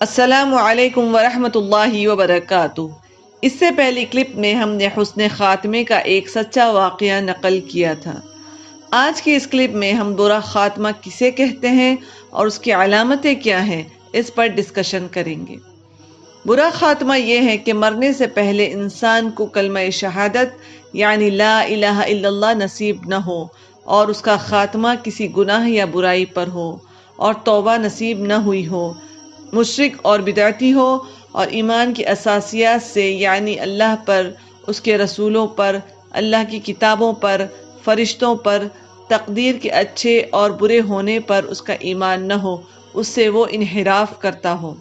السلام علیکم ورحمۃ اللہ وبرکاتہ۔ اس سے پہلی کلپ میں ہم نے حسن خاتمے کا ایک سچا واقعہ نقل کیا تھا۔ آج کی اس کلپ میں ہم برا خاتمہ کسے کہتے ہیں اور اس کی علامتیں کیا ہیں، اس پر ڈسکشن کریں گے۔ برا خاتمہ یہ ہے کہ مرنے سے پہلے انسان کو کلمہ شہادت یعنی لا الہ الا اللہ نصیب نہ ہو اور اس کا خاتمہ کسی گناہ یا برائی پر ہو اور توبہ نصیب نہ ہوئی ہو، مشرک اور بدعتی ہو اور ایمان کی اساسیات سے یعنی اللہ پر، اس کے رسولوں پر، اللہ کی کتابوں پر، فرشتوں پر، تقدیر کے اچھے اور برے ہونے پر اس کا ایمان نہ ہو، اس سے وہ انحراف کرتا ہو۔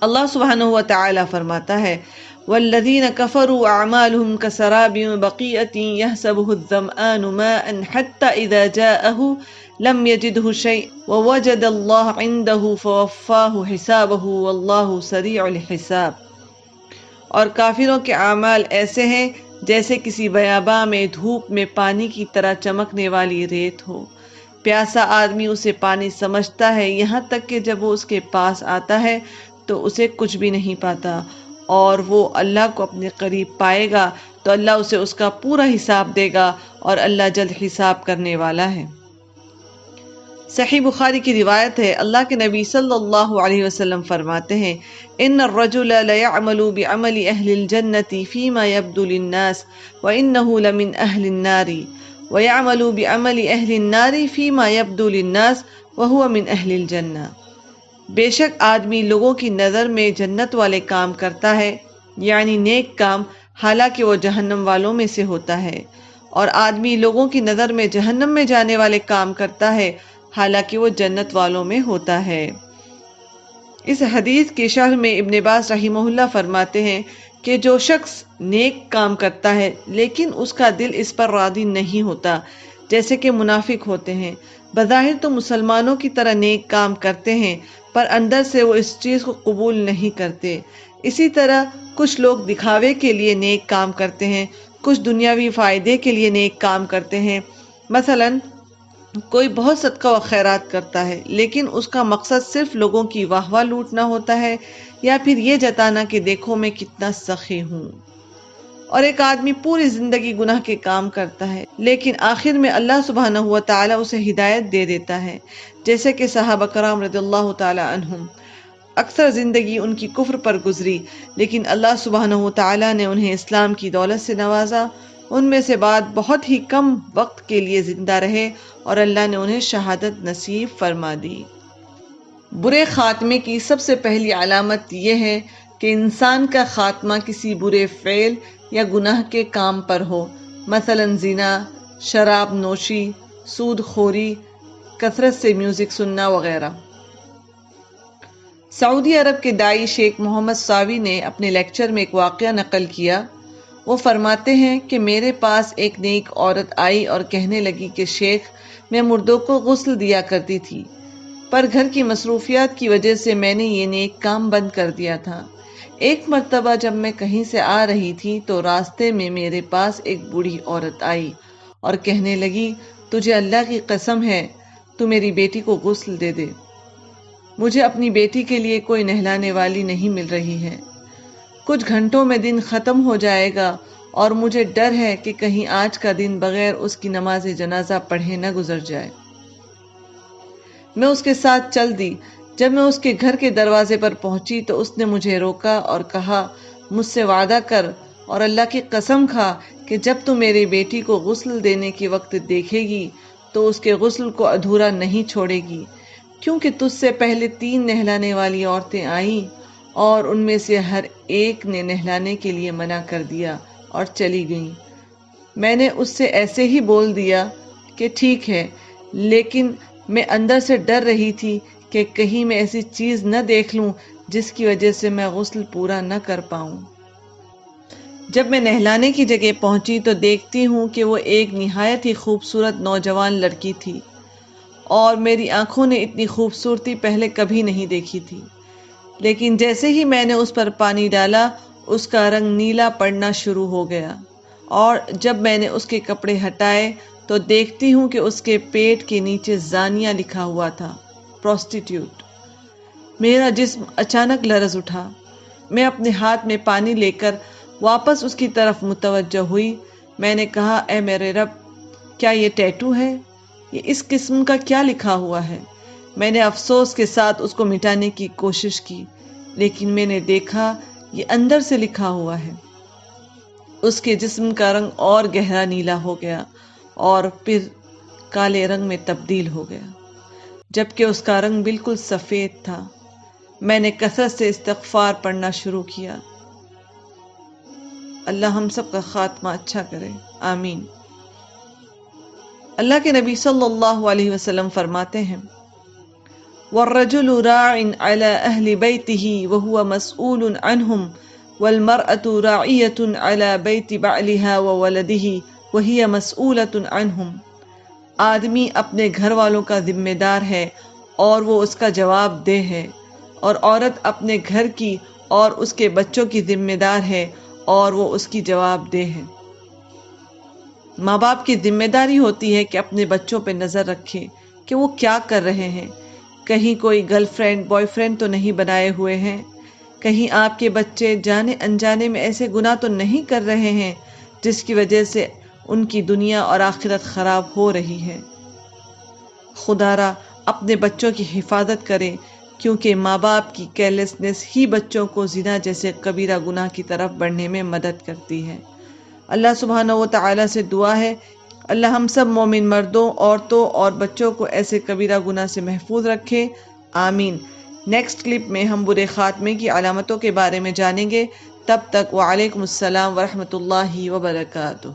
اللہ سبحانہ و تعالی فرماتا ہے وَالَّذِينَ كَفَرُوا أَعْمَالُهُمْ كَسَرَابٍ بَقِيعَةٍ يَحْسَبُهُ الظَّمْآنُ مَاءً حَتَّى إِذَا جَاءَهُ لَمْ يَجِدْهُ شَيْئًا وَوَجَدَ اللَّهَ عِندَهُ فَوَفَّاهُ حِسَابَهُ وَاللَّهُ سَرِيعُ الْحِسَابِ۔ اور کافروں کے اعمال ایسے ہیں جیسے کسی بیاباں میں دھوپ میں پانی کی طرح چمکنے والی ریت ہو۔ پیاسا آدمی اسے پانی سمجھتا ہے یہاں تک کہ جب وہ اس کے پاس آتا ہے تو اسے کچھ بھی نہیں پاتا، اور وہ اللہ کو اپنے قریب پائے گا تو اللہ اسے اس کا پورا حساب دے گا اور اللہ جلد حساب کرنے والا ہے۔ صحیح بخاری کی روایت ہے، اللہ کے نبی صلی اللہ علیہ وسلم فرماتے ہیں ان الرجل لیعمل بعمل اہل الجنۃ فیما یبدو للناس وانہ لمن اہل النار ویعمل بعمل اہل النار فیما یبدو للناس وہو من اہل الجنہ۔ بے شک آدمی لوگوں کی نظر میں جنت والے کام کرتا ہے یعنی نیک کام، حالانکہ وہ جہنم والوں میں سے ہوتا ہے، اور آدمی لوگوں کی نظر میں جہنم میں جانے والے کام کرتا ہے حالانکہ وہ جنت والوں میں ہوتا ہے۔ اس حدیث کی شرح میں ابن باز رحمہ اللہ فرماتے ہیں کہ جو شخص نیک کام کرتا ہے لیکن اس کا دل اس پر راضی نہیں ہوتا، جیسے کہ منافق ہوتے ہیں، بظاہر تو مسلمانوں کی طرح نیک کام کرتے ہیں پر اندر سے وہ اس چیز کو قبول نہیں کرتے۔ اسی طرح کچھ لوگ دکھاوے کے لیے نیک کام کرتے ہیں، کچھ دنیاوی فائدے کے لیے نیک کام کرتے ہیں۔ مثلاً کوئی بہت صدقہ و خیرات کرتا ہے لیکن اس کا مقصد صرف لوگوں کی واہ واہ لوٹنا ہوتا ہے یا پھر یہ جتانا کہ دیکھو میں کتنا سخی ہوں۔ اور ایک آدمی پوری زندگی گناہ کے کام کرتا ہے لیکن آخر میں اللہ سبحانہ و تعالیٰ اسے ہدایت دے دیتا ہے، جیسے کہ صحابہ کرام رضی اللہ تعالیٰ عنہم۔ اکثر زندگی ان کی کفر پر گزری لیکن اللہ سبحانہ و تعالیٰ نے انہیں اسلام کی دولت سے نوازا۔ ان میں سے بعد بہت ہی کم وقت کے لیے زندہ رہے اور اللہ نے انہیں شہادت نصیب فرما دی۔ برے خاتمے کی سب سے پہلی علامت یہ ہے کہ انسان کا خاتمہ کسی برے فعل یا گناہ کے کام پر ہو، مثلاً زنا، شراب نوشی، سود خوری، کثرت سے میوزک سننا وغیرہ۔ سعودی عرب کے داعی شیخ محمد ساوی نے اپنے لیکچر میں ایک واقعہ نقل کیا۔ وہ فرماتے ہیں کہ میرے پاس ایک نیک عورت آئی اور کہنے لگی کہ شیخ، میں مردوں کو غسل دیا کرتی تھی پر گھر کی مصروفیات کی وجہ سے میں نے یہ نیک کام بند کر دیا تھا۔ ایک مرتبہ جب میں کہیں سے آ رہی تھی تو راستے میں میرے پاس ایک بوڑھی عورت آئی اور کہنے لگی تجھے اللہ کی قسم ہے تو میری بیٹی کو غسل دے دے، مجھے اپنی بیٹی کے لیے کوئی نہلانے والی نہیں مل رہی ہے، کچھ گھنٹوں میں دن ختم ہو جائے گا اور مجھے ڈر ہے کہ کہیں آج کا دن بغیر اس کی نماز جنازہ پڑھے نہ گزر جائے۔ میں اس کے ساتھ چل دی۔ جب میں اس کے گھر کے دروازے پر پہنچی تو اس نے مجھے روکا اور کہا مجھ سے وعدہ کر اور اللہ کی قسم کھا کہ جب تو میری بیٹی کو غسل دینے کے وقت دیکھے گی تو اس کے غسل کو ادھورا نہیں چھوڑے گی، کیونکہ تجھ سے پہلے 3 نہلانے والی عورتیں آئیں اور ان میں سے ہر ایک نے نہلانے کے لیے منع کر دیا اور چلی گئیں۔ میں نے اس سے ایسے ہی بول دیا کہ ٹھیک ہے، لیکن میں اندر سے ڈر رہی تھی کہ کہیں میں ایسی چیز نہ دیکھ لوں جس کی وجہ سے میں غسل پورا نہ کر پاؤں۔ جب میں نہلانے کی جگہ پہنچی تو دیکھتی ہوں کہ وہ ایک نہایت ہی خوبصورت نوجوان لڑکی تھی اور میری آنکھوں نے اتنی خوبصورتی پہلے کبھی نہیں دیکھی تھی، لیکن جیسے ہی میں نے اس پر پانی ڈالا اس کا رنگ نیلا پڑنا شروع ہو گیا، اور جب میں نے اس کے کپڑے ہٹائے تو دیکھتی ہوں کہ اس کے پیٹ کے نیچے زانیہ لکھا ہوا تھا، پروسٹیٹیوٹ۔ میرا جسم اچانک لرز اٹھا۔ میں اپنے ہاتھ میں پانی لے کر واپس اس کی طرف متوجہ ہوئی۔ میں نے کہا، اے میرے رب، کیا یہ ٹیٹو ہے؟ یہ اس قسم کا کیا لکھا ہوا ہے؟ میں نے افسوس کے ساتھ اس کو مٹانے کی کوشش کی، لیکن میں نے دیکھا یہ اندر سے لکھا ہوا ہے۔ اس کے جسم کا رنگ اور گہرا نیلا ہو گیا اور پھر کالے رنگ میں تبدیل ہو گیا، جبکہ اس کا رنگ بالکل سفید تھا۔ میں نے کثرت سے استغفار پڑھنا شروع کیا۔ اللہ ہم سب کا خاتمہ اچھا کرے، آمین۔ اللہ کے نبی صلی اللہ علیہ وسلم فرماتے ہیں، وَالرَّجُلُ رَاعٍ عَلَى أَهْلِ بَيْتِهِ وَهُوَ مَسْئُولٌ عَنْهُمْ وَالْمَرْأَةُ رَاعِيَةٌ عَلَى بَيْتِ بَعْلِهَا وَوَلَدِهِ وَهِيَ مَسْئُولَةٌ عَنْهُمْ۔ آدمی اپنے گھر والوں کا ذمہ دار ہے اور وہ اس کا جواب دہ ہے، اور عورت اپنے گھر کی اور اس کے بچوں کی ذمہ دار ہے اور وہ اس کی جواب دہ ہے۔ ماں باپ کی ذمہ داری ہوتی ہے کہ اپنے بچوں پہ نظر رکھے کہ وہ کیا کر رہے ہیں، کہیں کوئی گرل فرینڈ بوائے فرینڈ تو نہیں بنائے ہوئے ہیں، کہیں آپ کے بچے جانے انجانے میں ایسے گناہ تو نہیں کر رہے ہیں جس کی وجہ سے ان کی دنیا اور آخرت خراب ہو رہی ہے۔ خدا را اپنے بچوں کی حفاظت کرے، کیونکہ ماں باپ کی کیئرلیسنس ہی بچوں کو زنا جیسے کبیرہ گناہ کی طرف بڑھنے میں مدد کرتی ہے۔ اللہ سبحانہ و تعالیٰ سے دعا ہے، اللہ ہم سب مومن مردوں، عورتوں اور بچوں کو ایسے کبیرہ گناہ سے محفوظ رکھے، آمین۔ نیکسٹ کلپ میں ہم برے خاتمے کی علامتوں کے بارے میں جانیں گے۔ تب تک وعلیکم السلام ورحمۃ اللہ وبرکاتہ۔